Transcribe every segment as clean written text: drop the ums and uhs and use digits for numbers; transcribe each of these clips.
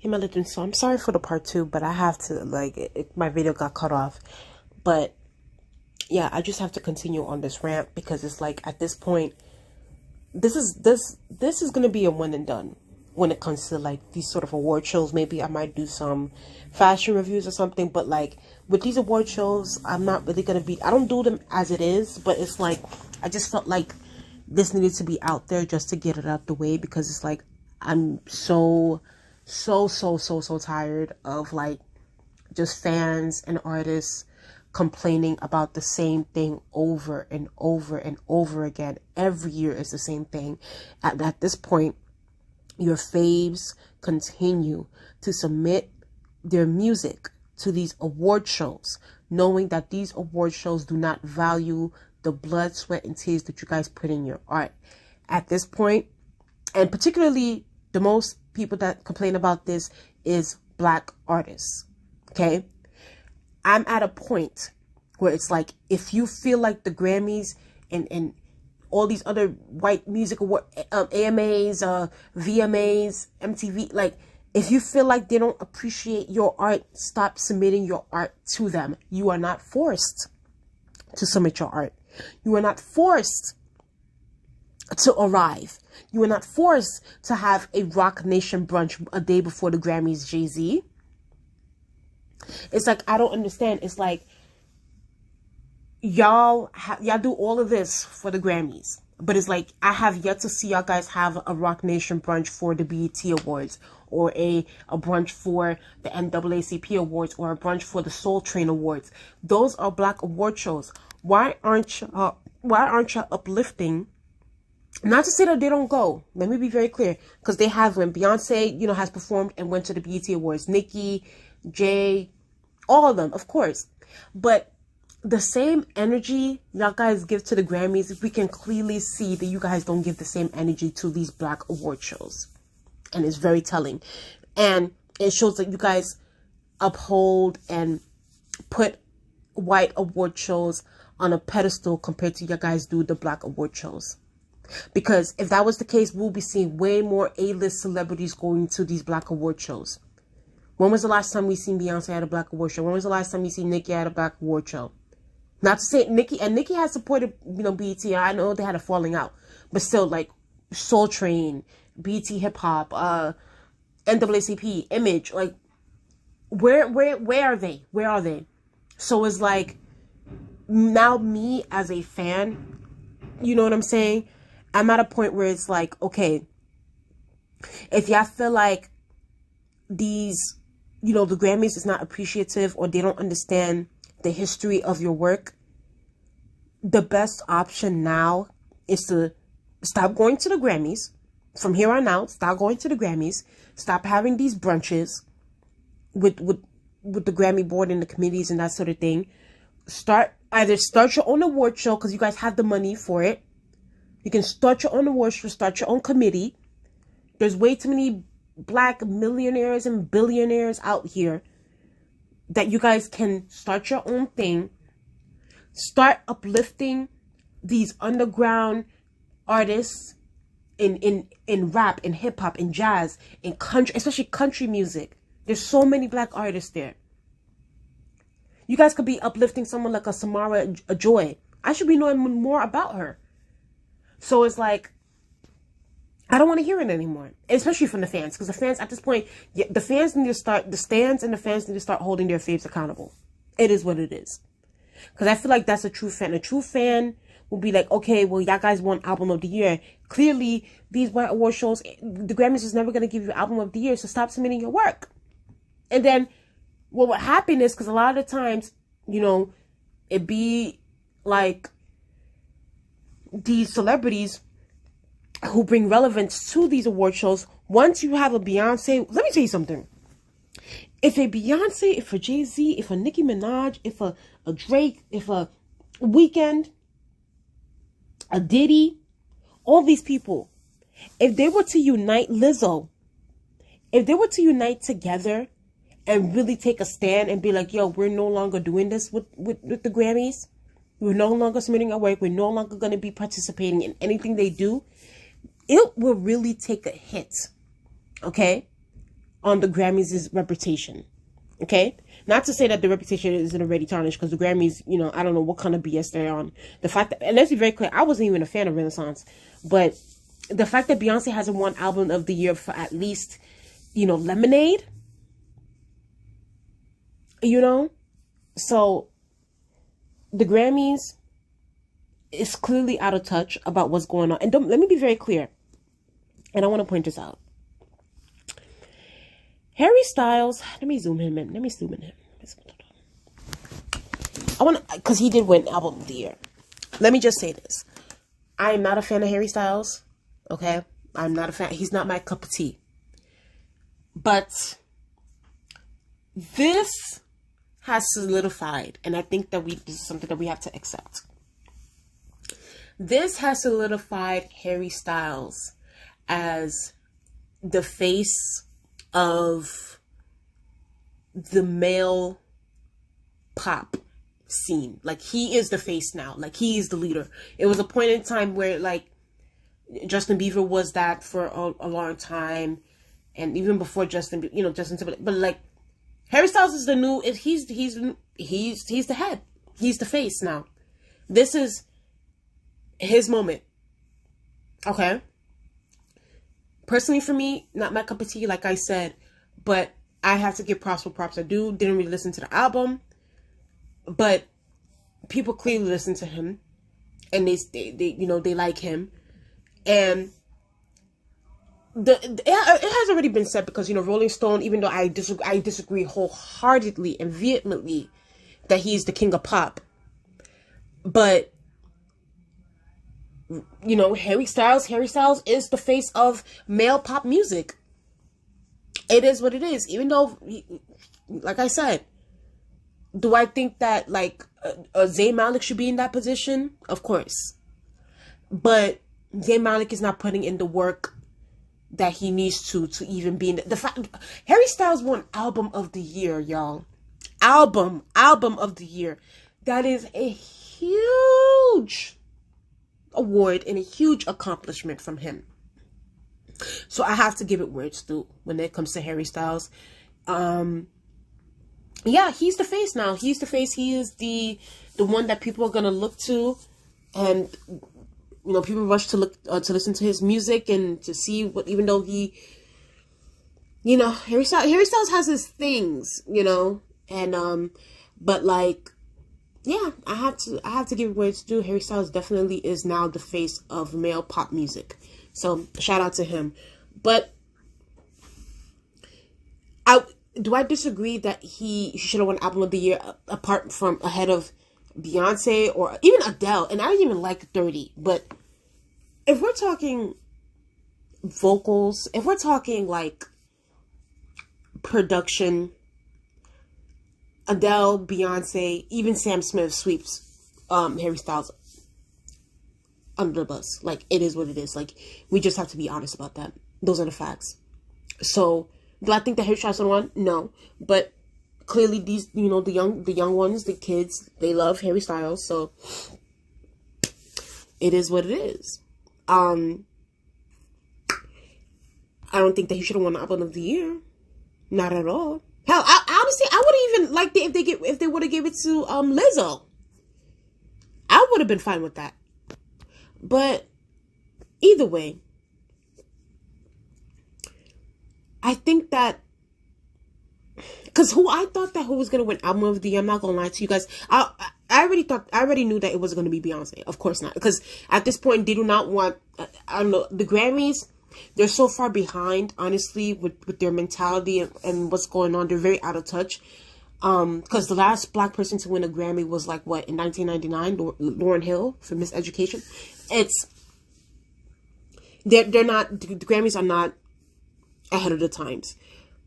Hey, my legend. So I'm sorry for the part 2, but I have to, like, my video got cut off. But yeah, I just have to continue on this rant because it's like at this point, this is gonna be a one and done when it comes to like these sort of award shows. Maybe I might do some fashion reviews or something, but like with these award shows, I'm not really gonna be. I don't do them as it is, but it's like I just felt like this needed to be out there just to get it out the way because it's like I'm so tired of like just fans and artists complaining about the same thing over and over and over again. Every year is the same thing. At this point, your faves continue to submit their music to these award shows, knowing that these award shows do not value the blood, sweat, and tears that you guys put in your art. At this point, and particularly the most people that complain about this is Black artists. Okay, I'm at a point where it's like, if you feel like the Grammys and all these other white music award, AMAs, VMAs, MTV, like, if you feel like they don't appreciate your art, stop submitting your art to them. You are not forced to submit your art. You are not forced to arrive. You are not forced to have a Rock Nation brunch a day before the Grammys, Jay-Z. It's like, I don't understand. It's like, y'all do all of this for the Grammys, but it's like, I have yet to see y'all guys have a Rock Nation brunch for the BET Awards, or a brunch for the NAACP Awards, or a brunch for the Soul Train Awards. Those are Black award shows. Why aren't you uplifting? Not to say that they don't go. Let me be very clear, because they have, when Beyonce, has performed and went to the BET Awards, Nicki, Jay, all of them, of course. But the same energy y'all guys give to the Grammys, we can clearly see that you guys don't give the same energy to these Black award shows. And it's very telling. And it shows that you guys uphold and put white award shows on a pedestal compared to you guys do the Black award shows. Because if that was the case, we'll be seeing way more A-list celebrities going to these Black award shows. When was the last time we seen Beyonce at a Black award show? When was the last time we seen Nicki at a Black award show? Not to say Nicki has supported, BET. I know they had a falling out, but still, like, Soul Train, BET Hip Hop, NAACP, Image, like, where are they? Where are they? So it's like, now me as a fan, you know what I'm saying? I'm at a point where it's like, okay, if y'all feel like these, the Grammys is not appreciative, or they don't understand the history of your work, the best option now is to stop going to the Grammys. From here on out, stop going to the Grammys. Stop having these brunches with the Grammy board and the committees and that sort of thing. Either start your own award show, because you guys have the money for it. You can start your own award show, start your own committee. There's way too many Black millionaires and billionaires out here that you guys can start your own thing. Start uplifting these underground artists in rap, in hip hop, in jazz, in country, especially country music. There's so many Black artists there. You guys could be uplifting someone like a Samara Joy. I should be knowing more about her. So it's like, I don't want to hear it anymore, especially from the fans, because the fans at this point, the stands and the fans need to start holding their faves accountable. It is what it is. Because I feel like that's a true fan. A true fan will be like, okay, well, y'all guys want album of the year. Clearly, these white award shows, the Grammys is never going to give you album of the year, so stop submitting your work. And then, well, what happened is, because a lot of the times, it be like these celebrities who bring relevance to these award shows. Once you have a Beyonce, let me tell you something. If a Beyonce, if a Jay-Z, if a Nicki Minaj, if a Drake, if a Weeknd, a Diddy, all these people, if they were to unite, Lizzo, if they were to unite together and really take a stand and be like, yo, we're no longer doing this with the Grammys. We're no longer submitting our work. We're no longer going to be participating in anything they do. It will really take a hit. Okay? on the Grammys' reputation. Okay? Not to say that the reputation isn't already tarnished, because the Grammys, you know, I don't know what kind of BS they're on. The fact that, and let's be very clear, I wasn't even a fan of Renaissance, but the fact that Beyonce hasn't won Album of the Year for at least, you know, Lemonade, you know? So, the Grammys is clearly out of touch about what's going on. And let me be very clear, and I want to point this out. Harry Styles, let me zoom him in. Because he did win Album of the Year. Let me just say this. I am not a fan of Harry Styles. Okay? I'm not a fan. He's not my cup of tea. But this has solidified, and I think that this is something that we have to accept. This has solidified Harry Styles as the face of the male pop scene. Like, he is the face now. Like, he is the leader. It was a point in time where, like, Justin Bieber was that for a long time, and even before Justin Timberlake. But like, Harry Styles is the new. He's the head. He's the face now. This is his moment. Okay. Personally, for me, not my cup of tea, like I said, but I have to give props where props are due. Didn't really listen to the album, but people clearly listen to him, and they like him, and it has already been said, because, you know, Rolling Stone, even though I disagree wholeheartedly and vehemently that he's the king of pop, but, you know, Harry Styles is the face of male pop music. It is what it is. Even though, like I said, do I think that, like, Zayn Malik should be in that position? Of course. But Zayn Malik is not putting in the work that he needs to even be in the fact. Harry Styles won Album of the Year, y'all. Album of the Year. That is a huge award and a huge accomplishment from him. So I have to give it where it's due when it comes to Harry Styles. Yeah, he's the face now. He's the face. He is the one that people are gonna look to, and, you know, people rush to listen to his music and to see what, even though he, you know, Harry Styles has his things, you know, and but, like, yeah, I have to give it where it's due. Harry Styles definitely is now the face of male pop music. So shout out to him. But do I disagree that he should have won Album of the Year apart from ahead of Beyonce or even Adele? And I didn't even like 30. But if we're talking vocals, if we're talking, like, production, Adele, Beyonce, even Sam Smith sweeps Harry Styles under the bus. Like, it is what it is. Like, we just have to be honest about that. Those are the facts. So, do I think that Harry Styles won? No. But clearly these, you know, the young ones, the kids, they love Harry Styles. So, it is what it is. I don't think that he should have won the Album of the Year. Not at all. Hell, honestly, I would even like if they would have gave it to Lizzo. I would have been fine with that. But either way, I think that, because who was gonna win Album of the Year, I'm not gonna lie to you guys. I already knew that it was gonna be Beyonce. Of course not, because at this point they do not want. I don't know, the Grammys. They're so far behind, honestly, with their mentality and what's going on. They're very out of touch. Because the last black person to win a Grammy was, like, what, in 1999? Lauryn Hill for Miseducation. They're not, the Grammys are not ahead of the times.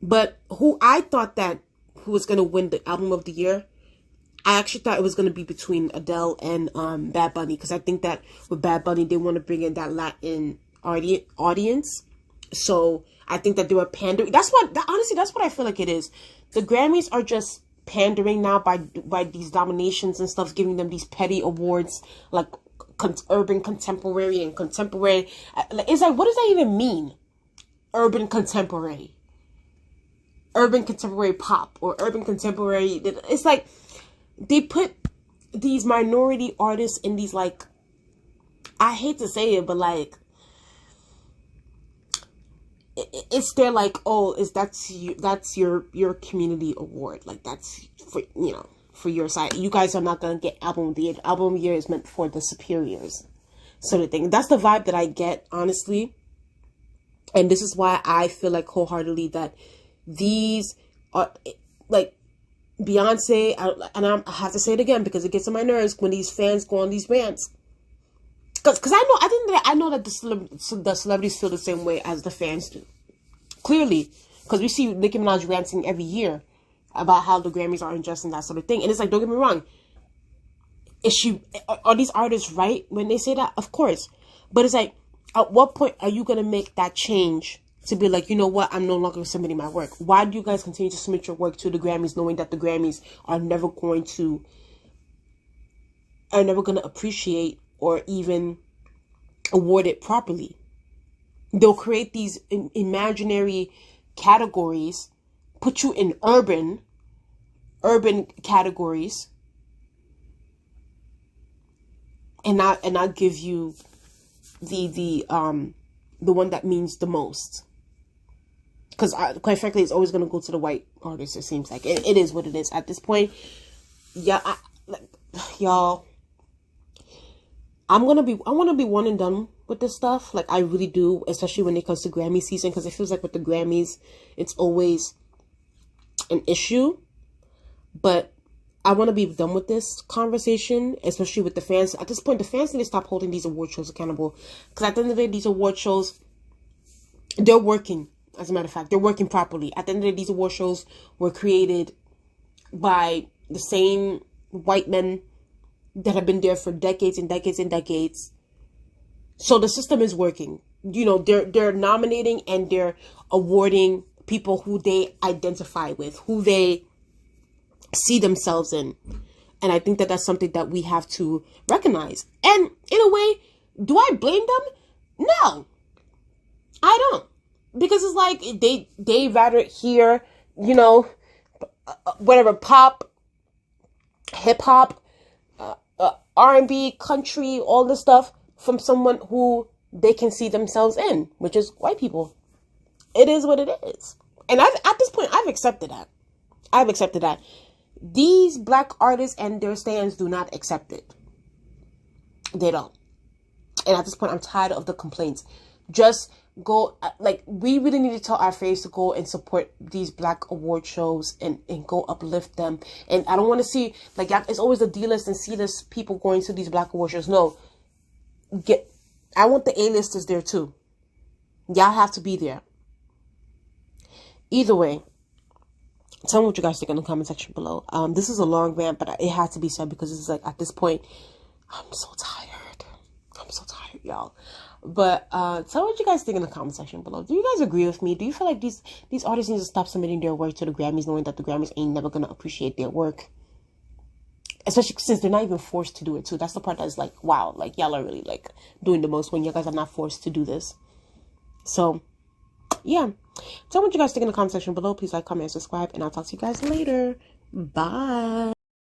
But who was going to win the Album of the Year, I actually thought it was going to be between Adele and Bad Bunny. Because I think that with Bad Bunny, they want to bring in that Latin audience. So I think that they were pandering. Honestly, that's what I feel like it is. The Grammys are just pandering now by these nominations and stuff, giving them these petty awards like urban contemporary and contemporary. It's like, what does that even mean? Urban contemporary. urban contemporary pop or urban contemporary. It's like they put these minority artists in these, like, I hate to say it, but like it's their, like, oh, that's your community award, like that's for, you know, for your side. You guys are not gonna get album of the year. Album of the year is meant for the superiors, sort of thing. That's the vibe that I get, honestly. And this is why I feel like wholeheartedly that these are, like, Beyonce, and I have to say it again because it gets on my nerves when these fans go on these rants. Because I know that the celebrities feel the same way as the fans do. Clearly. Because we see Nicki Minaj ranting every year about how the Grammys are unjust and that sort of thing. And it's like, don't get me wrong. Are these artists right when they say that? Of course. But it's like, at what point are you going to make that change to be like, you know what, I'm no longer submitting my work? Why do you guys continue to submit your work to the Grammys knowing that the Grammys are never going to appreciate or even award it properly? They'll create these imaginary categories, put you in urban categories, and not give you the one that means the most. Because quite frankly, it's always going to go to the white artists. It seems like it is what it is at this point. Yeah, y'all. I want to be one and done with this stuff. Like, I really do, especially when it comes to Grammy season, because it feels like with the Grammys, it's always an issue. But I want to be done with this conversation, especially with the fans. At this point, the fans need to stop holding these award shows accountable. Because at the end of the day, these award shows, they're working. As a matter of fact, they're working properly. At the end of the day, these award shows were created by the same white men that have been there for decades and decades and decades. So the system is working. You know, they're nominating and they're awarding people who they identify with, who they see themselves in. And I think that that's something that we have to recognize. And in a way, do I blame them? No, I don't. Because it's like they rather hear, you know, whatever, pop, hip hop, R&B, country, all this stuff from someone who they can see themselves in, which is white people. It is what it is. And at this point, I've accepted that. I've accepted that. These black artists and their stands do not accept it. They don't. And at this point, I'm tired of the complaints. Just go, like, we really need to tell our faves to go and support these black award shows and go uplift them. And I don't want to see, like, it's always the D-list and C-list people going to these black award shows. No. I want the A-listers there too. Y'all have to be there. Either way, tell me what you guys think in the comment section below. This is a long rant, but it had to be said because it's like, at this point, I'm so tired. I'm so tired, y'all. But tell me what you guys think in the comment section below. Do you guys agree with me? Do you feel like these artists need to stop submitting their work to the Grammys, knowing that the Grammys ain't never gonna appreciate their work? Especially since they're not even forced to do it too. That's the part that's like, wow, like, y'all are really like doing the most when you guys are not forced to do this. So yeah, tell me what you guys think in the comment section below. Please like, comment, and subscribe, and I'll talk to you guys later. Bye.